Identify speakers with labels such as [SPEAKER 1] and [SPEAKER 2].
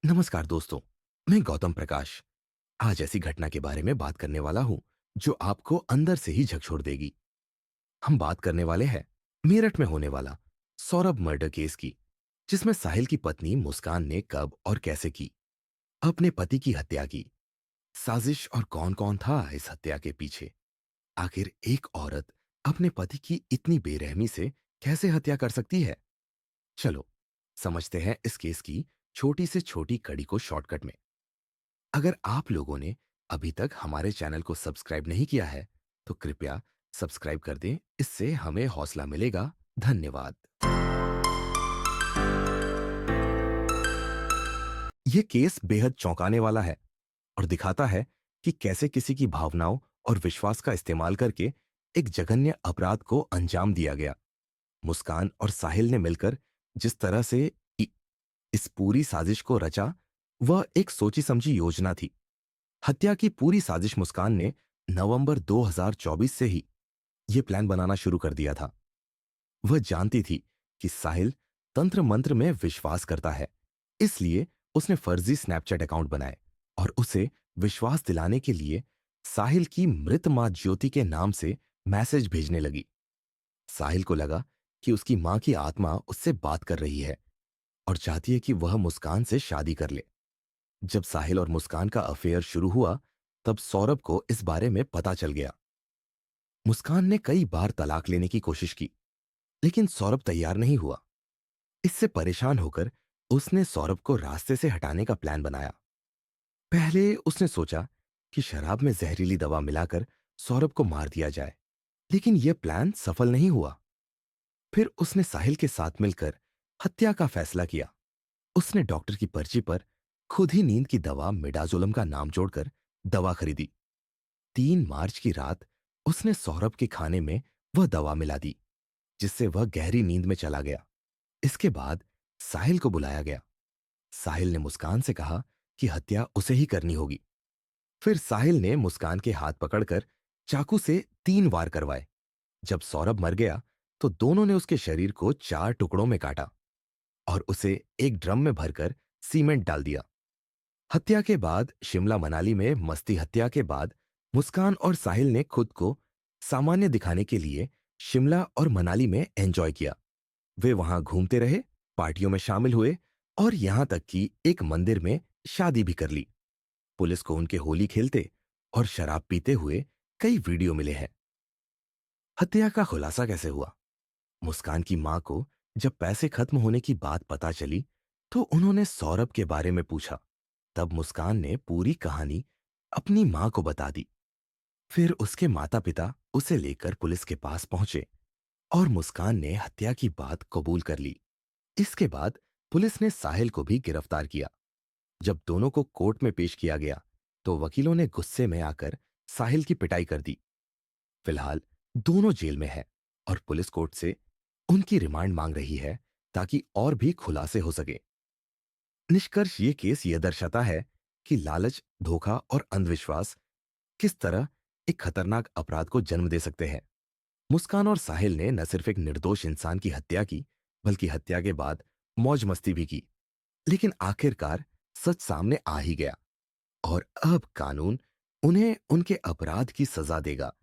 [SPEAKER 1] नमस्कार दोस्तों। मैं गौतम प्रकाश आज ऐसी घटना के बारे में बात करने वाला हूं जो आपको अंदर से ही झकझोर देगी। हम बात करने वाले हैं मेरठ में होने वाला सौरभ मर्डर केस की, जिसमें साहिल की पत्नी मुस्कान ने कब और कैसे की अपने पति की हत्या की। साजिश और कौन कौन था इस हत्या के पीछे। आखिर एक औरत अपने पति की इतनी बेरहमी से कैसे हत्या कर सकती है। चलो समझते हैं इस केस की छोटी से छोटी कड़ी को शॉर्टकट में। अगर आप लोगों ने अभी तक हमारे चैनल को सब्सक्राइब नहीं किया है तो कृपया सब्सक्राइब कर दें, इससे हमें हौसला मिलेगा। धन्यवाद। यह केस बेहद चौंकाने वाला है और दिखाता है कि कैसे किसी की भावनाओं और विश्वास का इस्तेमाल करके एक जघन्य अपराध को अंजाम दिया गया। मुस्कान और साहिल ने मिलकर जिस तरह से इ- इस पूरी साजिश को रचा, वह एक सोची समझी योजना थी। हत्या की पूरी साजिश मुस्कान ने नवंबर 2024 से ही यह प्लान बनाना शुरू कर दिया था। वह जानती थी कि साहिल तंत्र मंत्र में विश्वास करता है, इसलिए उसने फर्जी स्नैपचैट अकाउंट बनाए और उसे विश्वास दिलाने के लिए साहिल की मृत मां ज्योति के नाम से मैसेज भेजने लगी। साहिल को लगा कि उसकी मां की आत्मा उससे बात कर रही है और चाहती है कि वह मुस्कान से शादी कर ले। जब साहिल और मुस्कान का अफेयर शुरू हुआ, तब सौरभ को इस बारे में पता चल गया। मुस्कान ने कई बार तलाक लेने की कोशिश की, लेकिन सौरभ तैयार नहीं हुआ। इससे परेशान होकर उसने सौरभ को रास्ते से हटाने का प्लान बनाया। पहले उसने सोचा कि शराब में जहरीली दवा मिलाकर सौरभ को मार दिया जाए, लेकिन यह प्लान सफल नहीं हुआ। फिर उसने साहिल के साथ मिलकर हत्या का फैसला किया। उसने डॉक्टर की पर्ची पर खुद ही नींद की दवा मिडाजोलम का नाम जोड़कर दवा खरीदी। 3 मार्च की रात उसने सौरभ के खाने में वह दवा मिला दी, जिससे वह गहरी नींद में चला गया। इसके बाद साहिल को बुलाया गया। साहिल ने मुस्कान से कहा कि हत्या उसे ही करनी होगी। फिर साहिल ने मुस्कान के हाथ पकड़कर चाकू से 3 वार करवाए। जब सौरभ मर गया तो दोनों ने उसके शरीर को 4 टुकड़ों में काटा और उसे एक ड्रम में भरकर सीमेंट डाल दिया। हत्या के बाद शिमला मनाली में मस्ती हत्या के बाद मुस्कान और साहिल ने खुद को सामान्य दिखाने के लिए शिमला और मनाली में एंजॉय किया। वे वहां घूमते रहे, पार्टियों में शामिल हुए और यहां तक कि एक मंदिर में शादी भी कर ली। पुलिस को उनके होली खेलते और शराब पीते हुए कई वीडियो मिले हैं। हत्या का खुलासा कैसे हुआ? मुस्कान की मां को जब पैसे खत्म होने की बात पता चली तो उन्होंने सौरभ के बारे में पूछा। तब मुस्कान ने पूरी कहानी अपनी मां को बता दी। फिर उसके माता पिता उसे लेकर पुलिस के पास पहुंचे और मुस्कान ने हत्या की बात कबूल कर ली। इसके बाद पुलिस ने साहिल को भी गिरफ्तार किया। जब दोनों को कोर्ट में पेश किया गया तो वकीलों ने गुस्से में आकर साहिल की पिटाई कर दी। फिलहाल दोनों जेल में हैं और पुलिस कोर्ट से उनकी रिमांड मांग रही है ताकि और भी खुलासे हो सके। निष्कर्ष ये केस यह दर्शाता है कि लालच, धोखा और अंधविश्वास किस तरह एक खतरनाक अपराध को जन्म दे सकते हैं। मुस्कान और साहिल ने न सिर्फ एक निर्दोष इंसान की हत्या की, बल्कि हत्या के बाद मौज मस्ती भी की। लेकिन आखिरकार सच सामने आ ही गया और अब कानून उन्हें उनके अपराध की सजा देगा।